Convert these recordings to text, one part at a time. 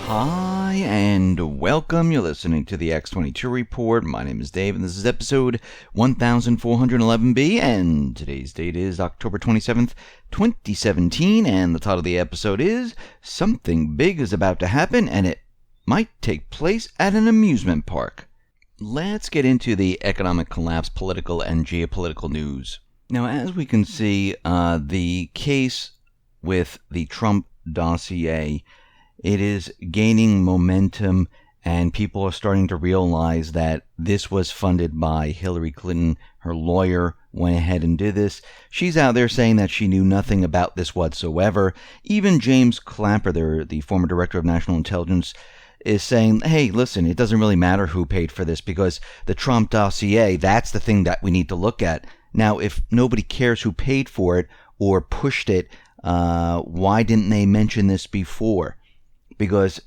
Hi and welcome. You're listening to the X22 Report. My name is Dave and this is episode 1411B, and today's date is October 27th, 2017, and the title of the episode is Something Big is About to Happen and It Might Take Place at an Amusement Park. Let's get into the economic collapse, political and geopolitical news. Now, as we can see, the case with the Trump Dossier, it is gaining momentum, and people are starting to realize that this was funded by Hillary Clinton. Her lawyer went ahead and did this. She's out there saying that she knew nothing about this whatsoever. Even James Clapper, the former director of national intelligence, is saying, hey, listen, it doesn't really matter who paid for this because the Trump Dossier, that's the thing that we need to look at. Now, if nobody cares who paid for it or pushed it, why didn't they mention this before? Because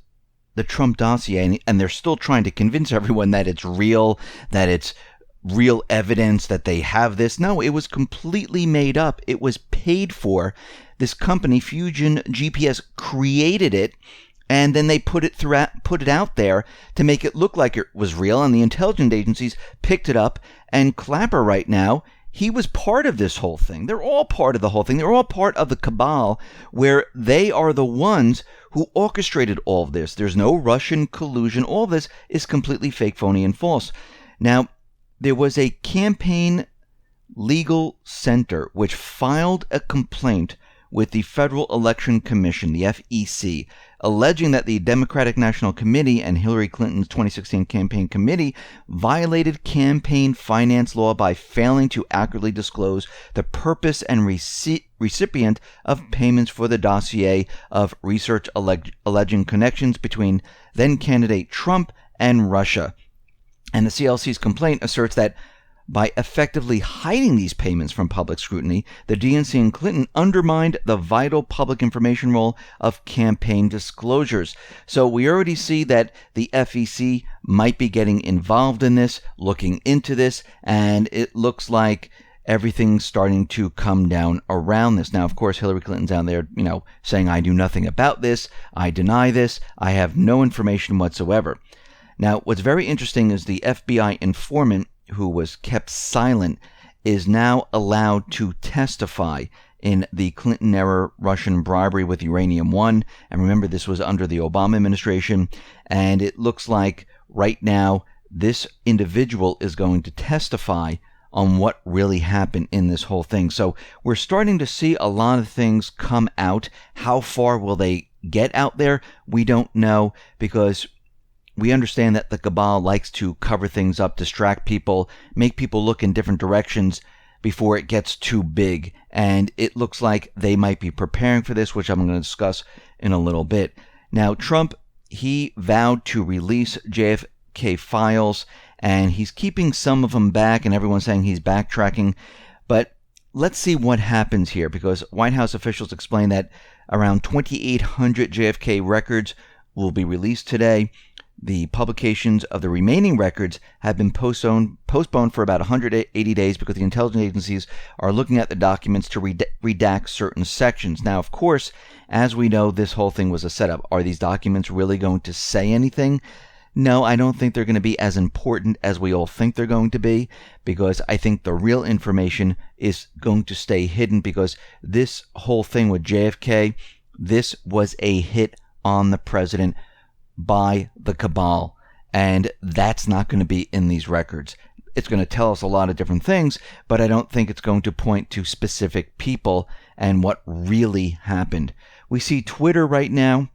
the Trump Dossier, and they're still trying to convince everyone that it's real, that it's real evidence that they have this. No, it was completely made up. It was paid for. This company, Fusion GPS, created it, and then they put it out there to make it look like it was real, and the intelligence agencies picked it up. And Clapper right now, he was part of this whole thing. They're all part of the whole thing. They're all part of the cabal where they are the ones who orchestrated all of this. There's no Russian collusion. All this is completely fake, phony, and false. Now, there was a campaign legal center which filed a complaint with the Federal Election Commission, the FEC, alleging that the Democratic National Committee and Hillary Clinton's 2016 campaign committee violated campaign finance law by failing to accurately disclose the purpose and recipient of payments for the dossier of research alleging connections between then-candidate Trump and Russia. And the CLC's complaint asserts that by effectively hiding these payments from public scrutiny, the DNC and Clinton undermined the vital public information role of campaign disclosures. So we already see that the FEC might be getting involved in this, looking into this, and it looks like everything's starting to come down around this. Now, of course, Hillary Clinton's out there, saying, I do nothing about this, I deny this, I have no information whatsoever. Now, what's very interesting is the FBI informant who was kept silent is now allowed to testify in the Clinton-era Russian bribery with Uranium 1. And remember, this was under the Obama administration. And it looks like right now this individual is going to testify on what really happened in this whole thing. So we're starting to see a lot of things come out. How far will they get out there? We don't know, because we understand that the cabal likes to cover things up, distract people, make people look in different directions before it gets too big. And it looks like they might be preparing for this, which I'm going to discuss in a little bit. Now, Trump, he vowed to release JFK files, and he's keeping some of them back, and everyone's saying he's backtracking. But let's see what happens here, because White House officials explain that around 2,800 JFK records will be released today. The publications of the remaining records have been postponed for about 180 days because the intelligence agencies are looking at the documents to redact certain sections. Now, of course, as we know, this whole thing was a setup. Are these documents really going to say anything? No, I don't think they're going to be as important as we all think they're going to be, because I think the real information is going to stay hidden, because this whole thing with JFK, this was a hit on the president by the cabal, and that's not going to be in these records. It's going to tell us a lot of different things, but I don't think it's going to point to specific people and what really happened. We see Twitter right now,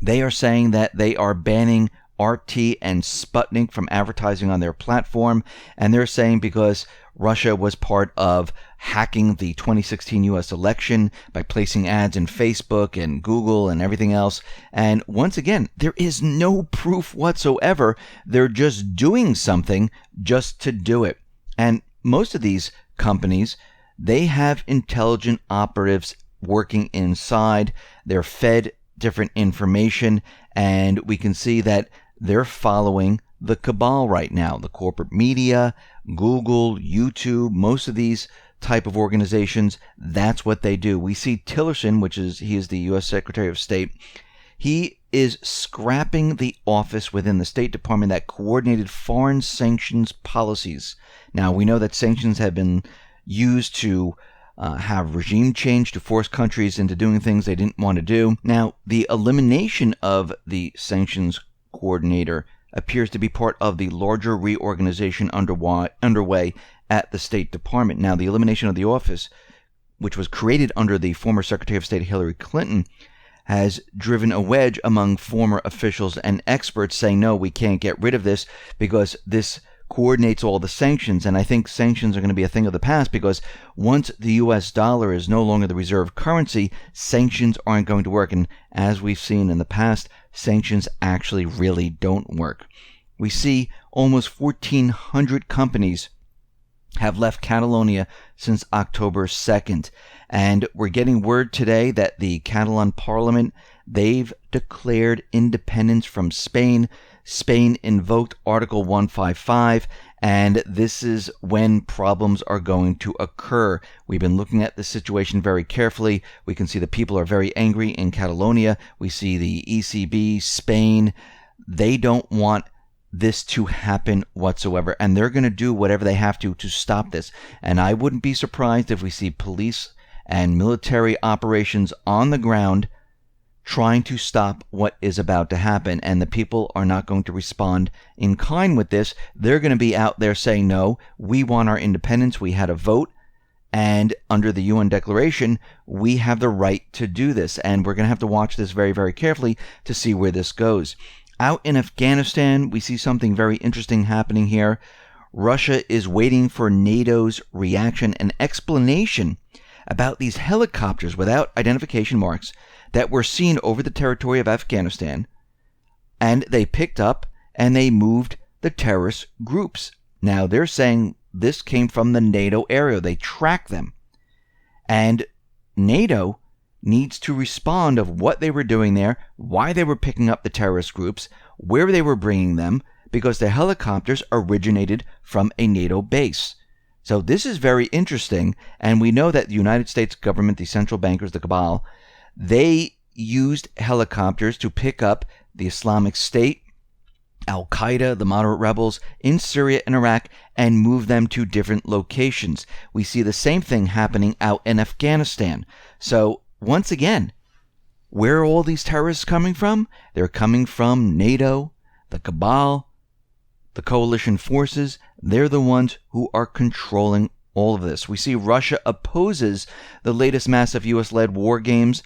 they are saying that they are banning RT and Sputnik from advertising on their platform, and they're saying because Russia was part of hacking the 2016 U.S. election by placing ads in Facebook and Google and everything else. And once again, there is no proof whatsoever. They're just doing something just to do it. And most of these companies, they have intelligent operatives working inside. They're fed different information, and we can see that they're following the cabal right now. The corporate media, Google, YouTube, most of these type of organizations, that's what they do. We see Tillerson, he is the U.S. Secretary of State. He is scrapping the office within the State Department that coordinated foreign sanctions policies. Now, we know that sanctions have been used to have regime change, to force countries into doing things they didn't want to do. Now, the elimination of the sanctions coordinator appears to be part of the larger reorganization underway at the State Department. Now, the elimination of the office, which was created under the former Secretary of State Hillary Clinton, has driven a wedge among former officials and experts saying, no, we can't get rid of this because this coordinates all the sanctions. And I think sanctions are going to be a thing of the past, because once the US dollar is no longer the reserve currency, sanctions aren't going to work. And as we've seen in the past, sanctions actually really don't work. We see almost 1,400 companies have left Catalonia since October 2nd. And we're getting word today that the Catalan parliament, they've declared independence from Spain. Spain invoked Article 155, and this is when problems are going to occur. We've been looking at the situation very carefully. We can see the people are very angry in Catalonia. We see the ECB, Spain. They don't want this to happen whatsoever, and they're going to do whatever they have to stop this. And I wouldn't be surprised if we see police and military operations on the ground trying to stop what is about to happen. And the people are not going to respond in kind with this. They're going to be out there saying, no, we want our independence. We had a vote, and under the UN declaration, we have the right to do this. And we're going to have to watch this very, very carefully to see where this goes. Out in Afghanistan, we see something very interesting happening here. Russia is waiting for NATO's reaction and explanation about these helicopters without identification marks that were seen over the territory of Afghanistan, and they picked up and they moved the terrorist groups. Now, they're saying this came from the NATO area. They tracked them. And NATO needs to respond of what they were doing there, why they were picking up the terrorist groups, where they were bringing them, because the helicopters originated from a NATO base. So this is very interesting, and we know that the United States government, the central bankers, the cabal, they used helicopters to pick up the Islamic State, Al-Qaeda, the moderate rebels in Syria and Iraq, and move them to different locations. We see the same thing happening out in Afghanistan. So once again, where are all these terrorists coming from? They're coming from NATO, the cabal, the coalition forces. They're the ones who are controlling all of this. We see Russia opposes the latest massive U.S.-led war games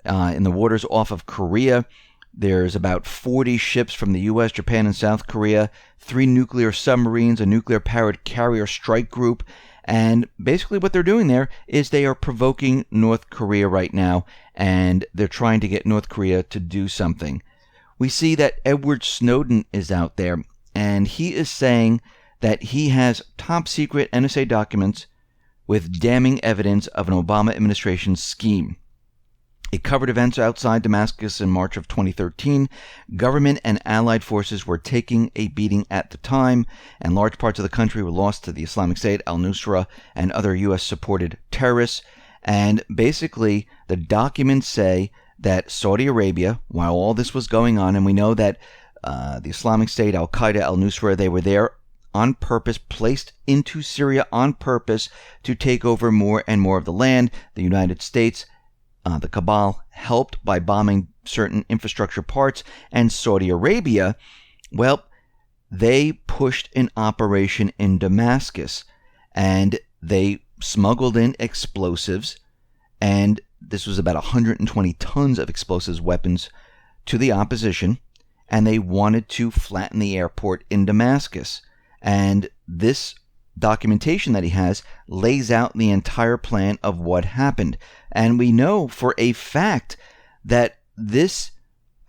in the waters off of Korea. There's about 40 ships from the U.S., Japan, and South Korea, 3 nuclear submarines, a nuclear-powered carrier strike group. And basically what they're doing there is they are provoking North Korea right now, and they're trying to get North Korea to do something. We see that Edward Snowden is out there, and he is saying that he has top-secret NSA documents with damning evidence of an Obama administration scheme. It covered events outside Damascus in March of 2013. Government and allied forces were taking a beating at the time, and large parts of the country were lost to the Islamic State, al-Nusra, and other U.S.-supported terrorists. And basically, the documents say that Saudi Arabia, while all this was going on, and we know that the Islamic State, al-Qaeda, al-Nusra, they were there on purpose, placed into Syria on purpose to take over more and more of the land. The United States, the cabal, helped by bombing certain infrastructure parts, and Saudi Arabia, well, they pushed an operation in Damascus, and they smuggled in explosives, and this was about 120 tons of explosives weapons to the opposition, and they wanted to flatten the airport in Damascus. And this documentation that he has lays out the entire plan of what happened. And we know for a fact that this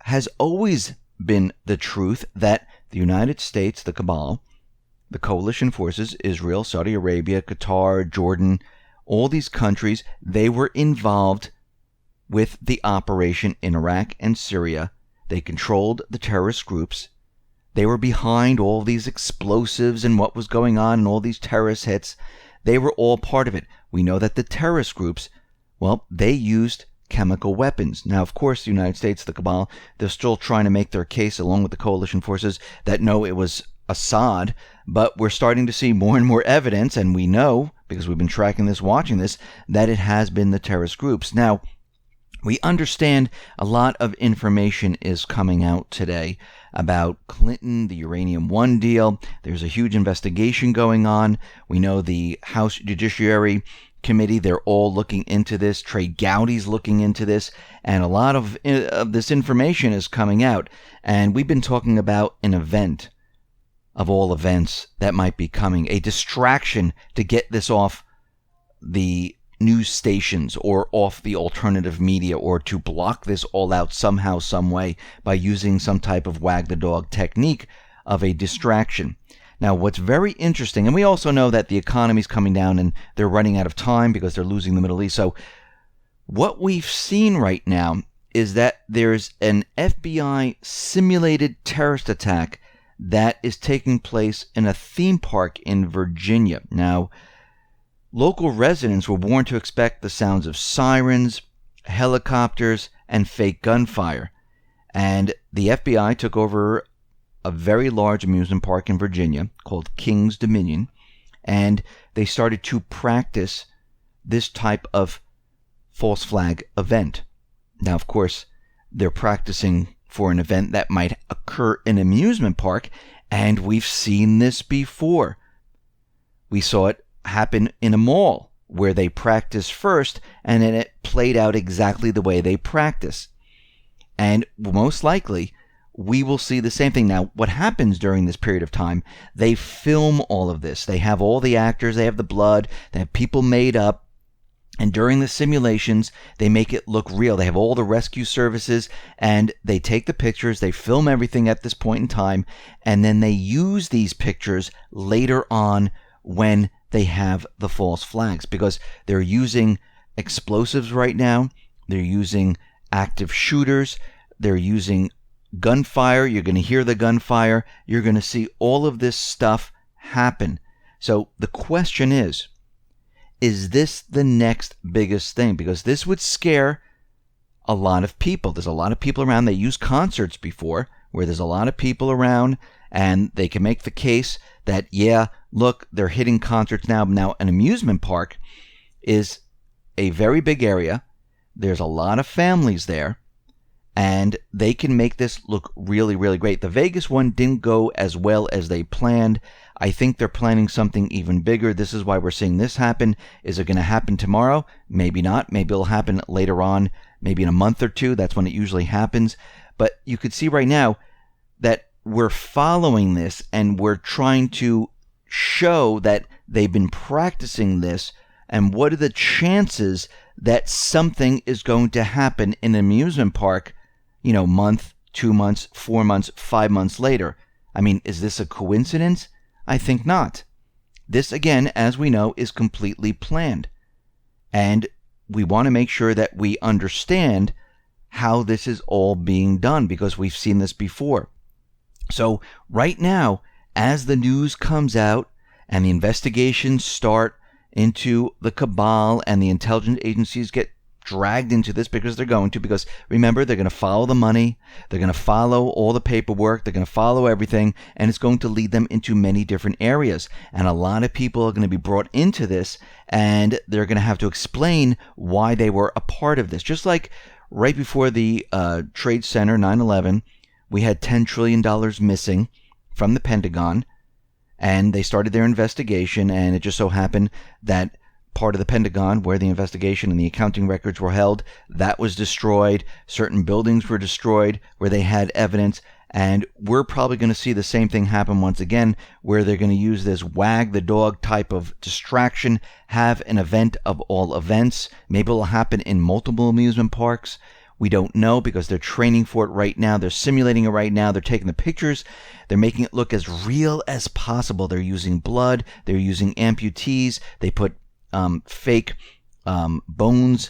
has always been the truth, that the United States, the cabal, the coalition forces, Israel, Saudi Arabia, Qatar, Jordan, all these countries, they were involved with the operation in Iraq and Syria. They controlled the terrorist groups. They were behind all these explosives and what was going on and all these terrorist hits. They were all part of it. We know that the terrorist groups, well, they used chemical weapons. Now, of course, the United States, the cabal, they're still trying to make their case along with the coalition forces that no, it was Assad, but we're starting to see more and more evidence, and we know, because we've been tracking this, watching this, that it has been the terrorist groups. Now, we understand a lot of information is coming out today about Clinton, the Uranium 1 deal. There's a huge investigation going on. We know the House Judiciary Committee, they're all looking into this. Trey Gowdy's looking into this, and a lot of this information is coming out. And we've been talking about an event of all events that might be coming, a distraction to get this off the news stations or off the alternative media, or to block this all out somehow, some way, by using some type of wag the dog technique of a distraction. Now, what's very interesting, and we also know that the economy's coming down and they're running out of time because they're losing the Middle East. So what we've seen right now is that there's an FBI simulated terrorist attack that is taking place in a theme park in Virginia. Now, local residents were warned to expect the sounds of sirens, helicopters, and fake gunfire. And the FBI took over a very large amusement park in Virginia called King's Dominion, and they started to practice this type of false flag event. Now, of course, they're practicing for an event that might occur in an amusement park, and we've seen this before. We saw it happen in a mall where they practiced first, and then it played out exactly the way they practice. And most likely, we will see the same thing. Now, what happens during this period of time, they film all of this. They have all the actors, they have the blood, they have people made up, and during the simulations, they make it look real. They have all the rescue services, and they take the pictures, they film everything at this point in time, and then they use these pictures later on when they have the false flags, because they're using explosives right now, they're using active shooters, they're using gunfire. You're going to hear the gunfire. You're going to see all of this stuff happen. So the question is this the next biggest thing? Because this would scare a lot of people. There's a lot of people around. They used concerts before where there's a lot of people around, and they can make the case that, yeah, look, they're hitting concerts now. Now, an amusement park is a very big area. There's a lot of families there, and they can make this look really, really great. The Vegas one didn't go as well as they planned. I think they're planning something even bigger. This is why we're seeing this happen. Is it going to happen tomorrow? Maybe not. Maybe it'll happen later on, maybe in a month or two. That's when it usually happens. But you could see right now that we're following this, and we're trying to show that they've been practicing this, and what are the chances that something is going to happen in an amusement park, month, 2 months, 4 months, 5 months later. I mean, is this a coincidence? I think not. This, again, as we know, is completely planned. And we want to make sure that we understand how this is all being done, because we've seen this before. So right now, as the news comes out and the investigations start into the cabal and the intelligence agencies get dragged into this, because they're going to, because remember, they're going to follow the money, they're going to follow all the paperwork, they're going to follow everything, and it's going to lead them into many different areas. And a lot of people are going to be brought into this, and they're going to have to explain why they were a part of this. Just like right before the Trade Center 9/11, we had $10 trillion missing from the Pentagon, and they started their investigation, and it just so happened that part of the Pentagon where the investigation and the accounting records were held, that was destroyed. Certain buildings were destroyed where they had evidence, and we're probably going to see the same thing happen once again, where they're going to use this wag the dog type of distraction, have an event of all events. Maybe it'll happen in multiple amusement parks. We don't know, because they're training for it right now. They're simulating it right now. They're taking the pictures. They're making it look as real as possible. They're using blood. They're using amputees. They put fake bones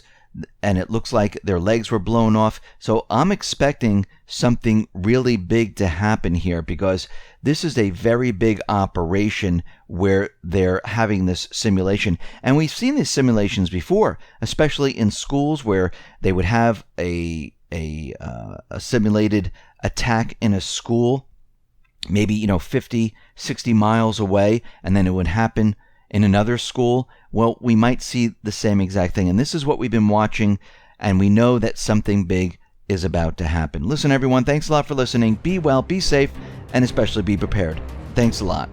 and it looks like their legs were blown off. So I'm expecting something really big to happen here, because this is a very big operation where they're having this simulation. And we've seen these simulations before, especially in schools, where they would have a simulated attack in a school, maybe 50, 60 miles away, and then it would happen in another school. Well, we might see the same exact thing. And this is what we've been watching, and we know that something big is about to happen. Listen, everyone, thanks a lot for listening. Be well, be safe, and especially be prepared. Thanks a lot.